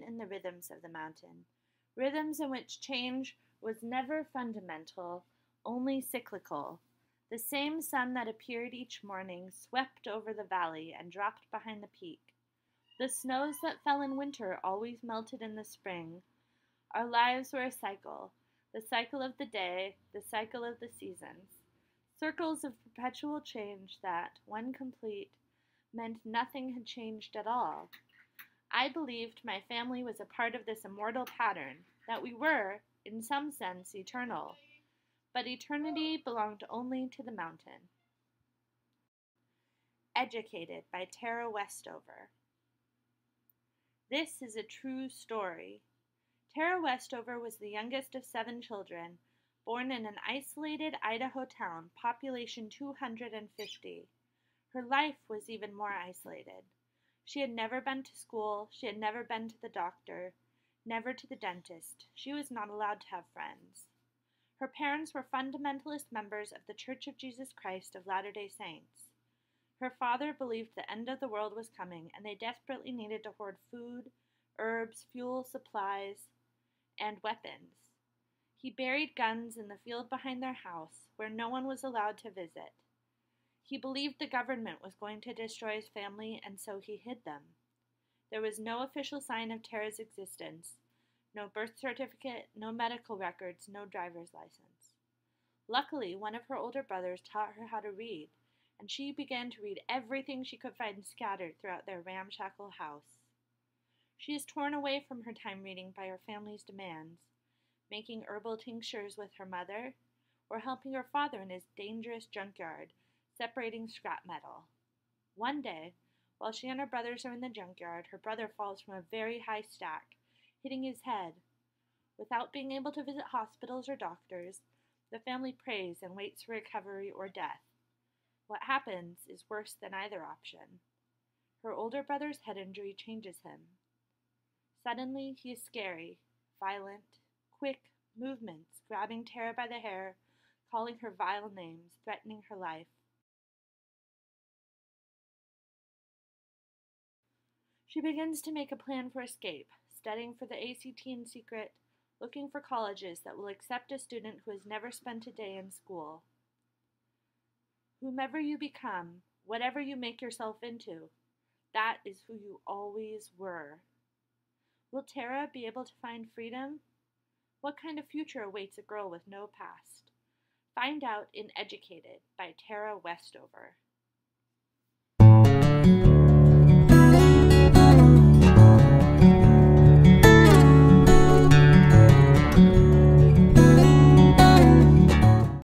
confident in the rhythms of the mountain, rhythms in which change was never fundamental, only cyclical. The same sun that appeared each morning swept over the valley and dropped behind the peak. The snows that fell in winter always melted in the spring. Our lives were a cycle, the cycle of the day, the cycle of the seasons, circles of perpetual change that, when complete, meant nothing had changed at all. I believed my family was a part of this immortal pattern, that we were, in some sense, eternal. But eternity belonged only to the mountain. Educated by Tara Westover. This is a true story. Tara Westover was the youngest of 7 children, born in an isolated Idaho town, population 250. Her life was even more isolated. She had never been to school, she had never been to the doctor, never to the dentist. She was not allowed to have friends. Her parents were fundamentalist members of the Church of Jesus Christ of Latter-day Saints. Her father believed the end of the world was coming, and they desperately needed to hoard food, herbs, fuel, supplies, and weapons. He buried guns in the field behind their house, where no one was allowed to visit. He believed the government was going to destroy his family, and so he hid them. There was no official sign of Tara's existence, no birth certificate, no medical records, no driver's license. Luckily, one of her older brothers taught her how to read, and she began to read everything she could find scattered throughout their ramshackle house. She is torn away from her time reading by her family's demands, making herbal tinctures with her mother, or helping her father in his dangerous junkyard, separating scrap metal. One day, while she and her brothers are in the junkyard, her brother falls from a very high stack, hitting his head. Without being able to visit hospitals or doctors, the family prays and waits for recovery or death. What happens is worse than either option. Her older brother's head injury changes him. Suddenly, he is scary, violent, quick movements, grabbing Tara by the hair, calling her vile names, threatening her life. She begins to make a plan for escape, studying for the ACT in secret, looking for colleges that will accept a student who has never spent a day in school. Whomever you become, whatever you make yourself into, that is who you always were. Will Tara be able to find freedom? What kind of future awaits a girl with no past? Find out in Educated by Tara Westover.